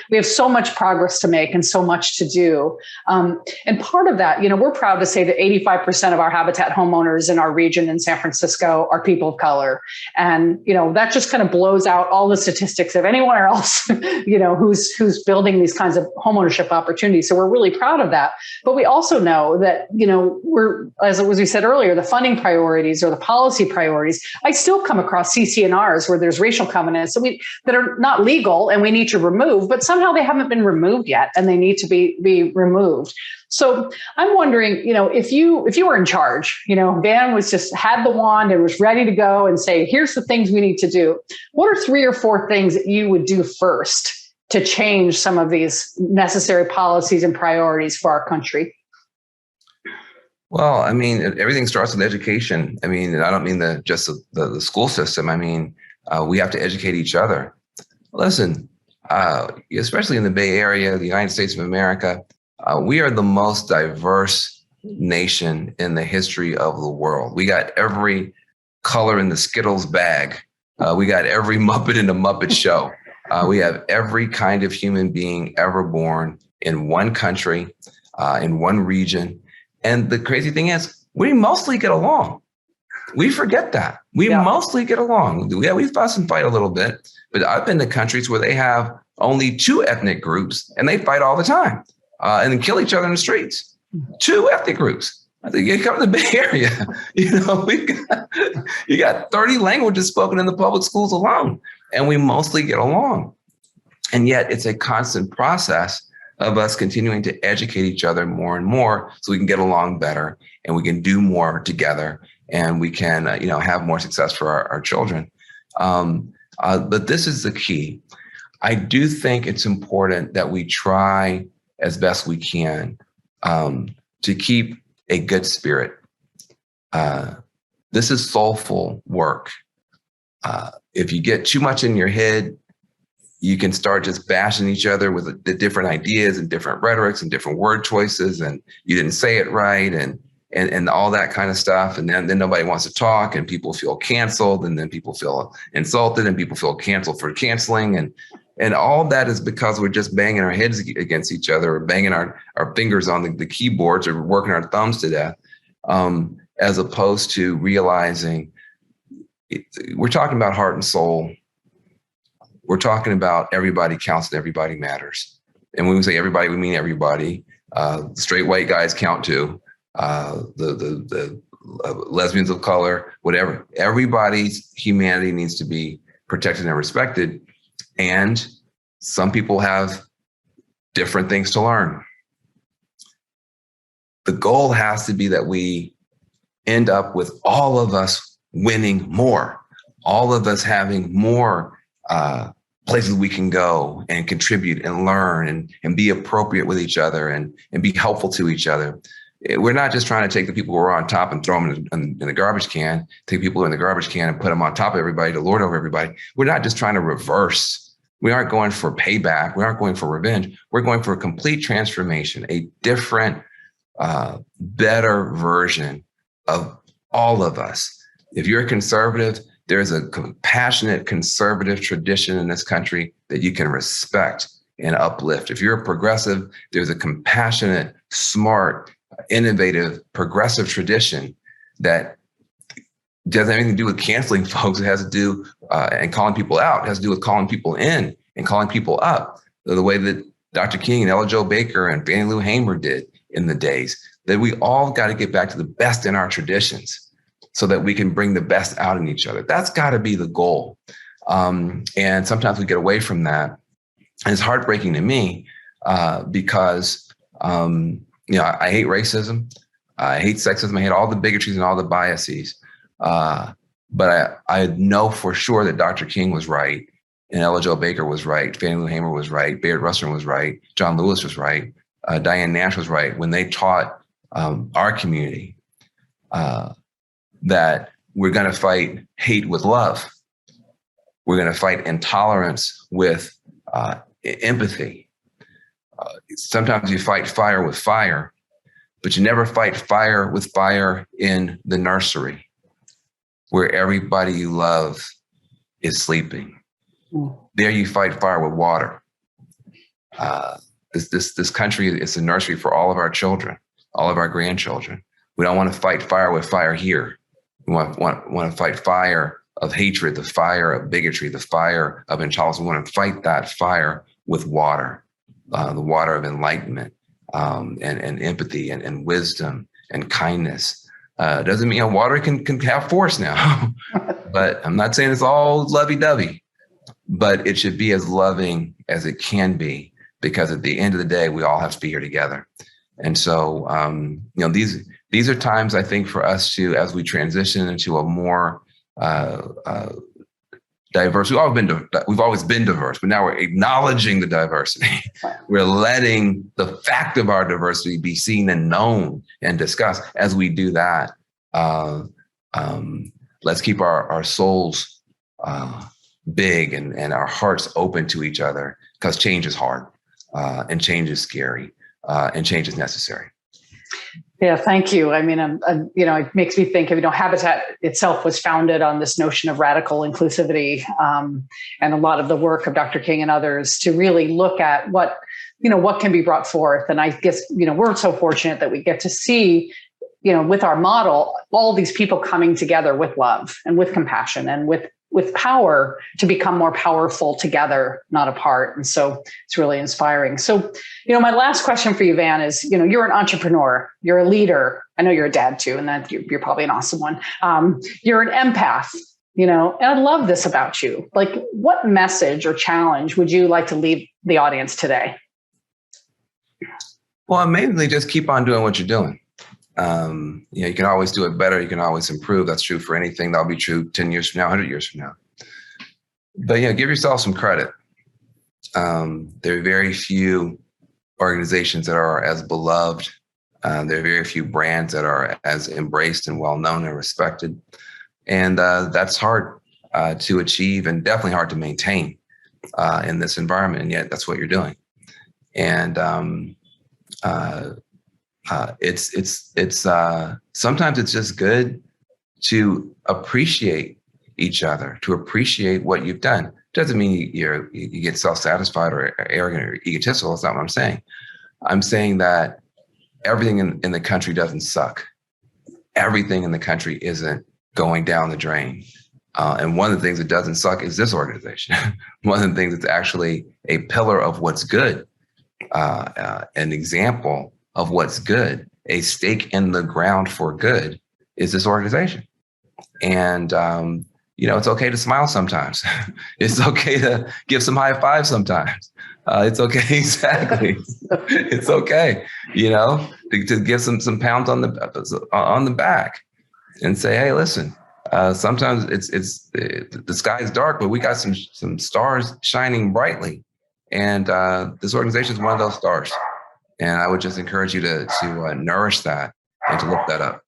we have so much progress to make and so much to do. And part of that, we're proud to say that 85% of our Habitat homeowners in our region in San Francisco are people of color, and that just kind of blows out all the statistics of anywhere else, who's building these kinds of homeownership opportunities. So we're really proud of that. But we also know that, we're, as we said earlier, the funding priorities or the policy priorities, I still come across CC&Rs where there's racial covenants that are not legal and we need to remove, but somehow they haven't been removed yet and they need to be removed. So I'm wondering, if you were in charge, Van had the wand and was ready to go and say, here's the things we need to do. What are 3 or 4 things that you would do first to change some of these necessary policies and priorities for our country? Well, everything starts with education. I don't mean just the school system. We have to educate each other. Listen, especially in the Bay Area, the United States of America, we are the most diverse nation in the history of the world. We got every color in the Skittles bag. We got every Muppet in the Muppet Show. We have every kind of human being ever born in one country, in one region. And the crazy thing is, we mostly get along. We forget that. We mostly get along. Yeah, we fuss and fight a little bit, but I've been to countries where they have only 2 ethnic groups and they fight all the time. And then kill each other in the streets. 2 ethnic groups. I think you come to the Bay Area, you got 30 languages spoken in the public schools alone, and we mostly get along. And yet it's a constant process of us continuing to educate each other more and more so we can get along better and we can do more together and we can, have more success for our children. But this is the key. I do think it's important that we try as best we can to keep a good spirit. This is soulful work. If you get too much in your head, you can start just bashing each other with the different ideas and different rhetorics and different word choices, and you didn't say it right, and all that kind of stuff. And then nobody wants to talk, and people feel canceled, and then people feel insulted, and people feel canceled for canceling, and And all that is because we're just banging our heads against each other, or banging our fingers on the keyboards, or working our thumbs to death, as opposed to realizing we're talking about heart and soul. We're talking about everybody counts and everybody matters. And when we say everybody, we mean everybody. Straight white guys count too. The lesbians of color, whatever. Everybody's humanity needs to be protected and respected. And some people have different things to learn. The goal has to be that we end up with all of us winning more, all of us having more places we can go and contribute and learn and be appropriate with each other and be helpful to each other. We're not just trying to take the people who are on top and throw them in the garbage can, take people in the garbage can and put them on top of everybody to lord over everybody. We're not just trying to reverse. We aren't going for payback. We aren't going for revenge. We're going for a complete transformation, a different, better version of all of us. If you're a conservative, there's a compassionate conservative tradition in this country that you can respect and uplift. If you're a progressive, there's a compassionate, smart, innovative, progressive tradition that doesn't have anything to do with canceling folks. It has to do, and calling people out, it has to do with calling people in and calling people up, the way that Dr. King and Ella Jo Baker and Fannie Lou Hamer did in the days. That we all got to get back to the best in our traditions so that we can bring the best out in each other. That's got to be the goal. And sometimes we get away from that. And it's heartbreaking to me because I hate racism. I hate sexism. I hate all the bigotries and all the biases. But I know for sure that Dr. King was right, and Ella Jo Baker was right, Fannie Lou Hamer was right, Bayard Rustin was right, John Lewis was right, Diane Nash was right when they taught our community that we're going to fight hate with love. We're going to fight intolerance with empathy. Sometimes you fight fire with fire, but you never fight fire with fire in the nursery where everybody you love is sleeping. There you fight fire with water. This country is a nursery for all of our children, all of our grandchildren. We don't want to fight fire with fire here. We want to fight fire of hatred, the fire of bigotry, the fire of intolerance. We want to fight that fire with water, the water of enlightenment and empathy and wisdom and kindness. Doesn't mean water can have force now, but I'm not saying it's all lovey-dovey, but it should be as loving as it can be, because at the end of the day, we all have to be here together. And so, these are times, I think, for us to, as we transition into a more diverse, we've always been diverse, but now we're acknowledging the diversity. We're letting the fact of our diversity be seen and known and discussed. As we do that, let's keep our souls big and our hearts open to each other, because change is hard and change is scary and change is necessary. Yeah, thank you. I mean, it makes me think of, Habitat itself was founded on this notion of radical inclusivity, and a lot of the work of Dr. King and others to really look at what can be brought forth. And I guess, we're so fortunate that we get to see, with our model, all these people coming together with love and with compassion and with power to become more powerful together, not apart. And so it's really inspiring. So, my last question for you, Van, is, you're an entrepreneur, you're a leader. I know you're a dad too, and that you're probably an awesome one. You're an empath, and I love this about you. Like, what message or challenge would you like to leave the audience today? Well, mainly just keep on doing what you're doing. You can always do it better. You can always improve. That's true for anything. That'll be true 10 years from now, 100 years from now. But give yourself some credit. There are very few organizations that are as beloved. There are very few brands that are as embraced and well-known and respected. And that's hard to achieve, and definitely hard to maintain in this environment. And yet that's what you're doing. And it's sometimes it's just good to appreciate each other, to appreciate what you've done. Doesn't mean you get self-satisfied or arrogant or egotistical. That's not what I'm saying. I'm saying that everything in the country doesn't suck. Everything in the country isn't going down the drain. And one of the things that doesn't suck is this organization. One of the things that's actually a pillar of what's good, an example of what's good, a stake in the ground for good is this organization. And, it's okay to smile sometimes. It's okay to give some high fives sometimes. It's okay. Exactly. It's okay, to give some pounds on the back and say, hey, listen, sometimes it's the sky is dark, but we got some stars shining brightly. And this organization is one of those stars. And I would just encourage you to nourish that and to look that up.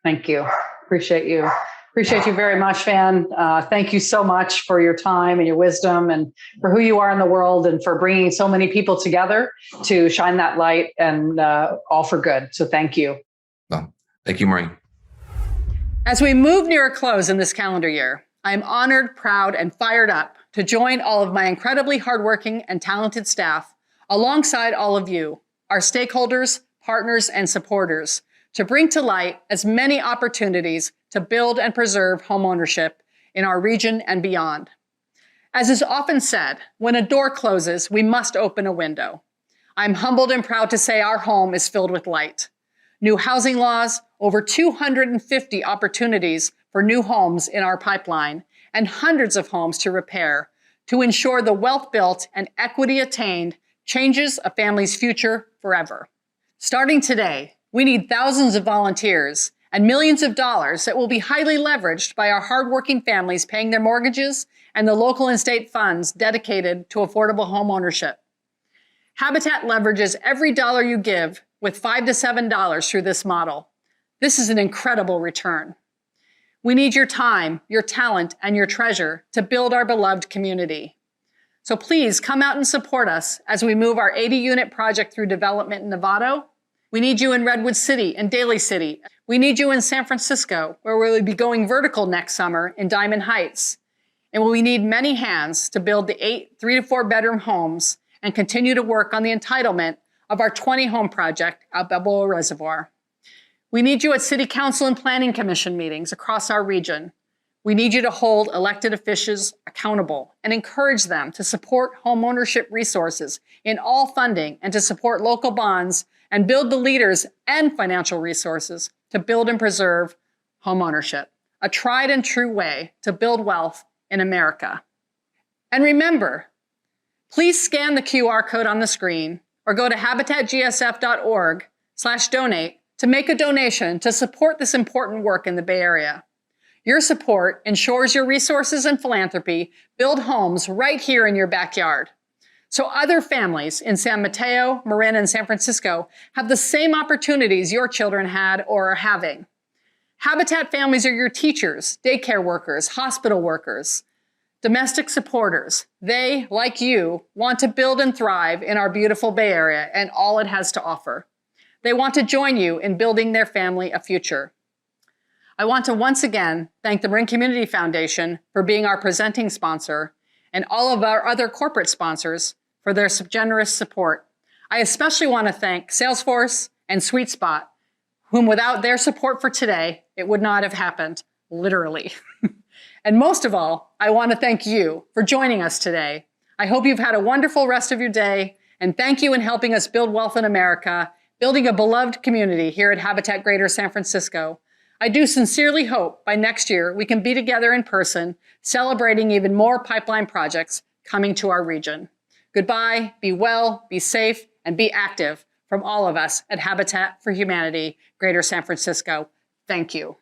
Thank you. Appreciate you. Appreciate you very much, Van. Thank you so much for your time and your wisdom and for who you are in the world and for bringing so many people together to shine that light and all for good. So thank you. Well, thank you, Maureen. As we move near a close in this calendar year, I am honored, proud, and fired up to join all of my incredibly hardworking and talented staff alongside all of you, our stakeholders, partners, and supporters, to bring to light as many opportunities to build and preserve homeownership in our region and beyond. As is often said, when a door closes, we must open a window. I'm humbled and proud to say our home is filled with light. New housing laws, over 250 opportunities for new homes in our pipeline, and hundreds of homes to repair to ensure the wealth built and equity attained changes a family's future forever. Starting today, we need thousands of volunteers and millions of dollars that will be highly leveraged by our hardworking families paying their mortgages and the local and state funds dedicated to affordable home ownership. Habitat leverages every dollar you give with $5 to $7 through this model. This is an incredible return. We need your time, your talent, and your treasure to build our beloved community. So please come out and support us as we move our 80-unit project through development in Novato. We need you in Redwood City and Daly City. We need you in San Francisco, where we'll be going vertical next summer in Diamond Heights. And we need many hands to build the 8 3 to 4 bedroom homes and continue to work on the entitlement of our 20 home project at Balboa Reservoir. We need you at City Council and Planning Commission meetings across our region. We need you to hold elected officials accountable and encourage them to support homeownership resources in all funding and to support local bonds and build the leaders and financial resources to build and preserve homeownership, a tried and true way to build wealth in America. And remember, please scan the QR code on the screen or go to habitatgsf.org/donate to make a donation to support this important work in the Bay Area. Your support ensures your resources and philanthropy build homes right here in your backyard. So other families in San Mateo, Marin, and San Francisco have the same opportunities your children had or are having. Habitat families are your teachers, daycare workers, hospital workers, domestic supporters. They, like you, want to build and thrive in our beautiful Bay Area and all it has to offer. They want to join you in building their family a future. I want to once again thank the Marin Community Foundation for being our presenting sponsor and all of our other corporate sponsors for their generous support. I especially want to thank Salesforce and SweetSpot, whom without their support for today, it would not have happened, literally. And most of all, I want to thank you for joining us today. I hope you've had a wonderful rest of your day, and thank you in helping us build wealth in America, building a beloved community here at Habitat Greater San Francisco. I do sincerely hope by next year we can be together in person, celebrating even more pipeline projects coming to our region. Goodbye, be well, be safe, and be active from all of us at Habitat for Humanity, Greater San Francisco. Thank you.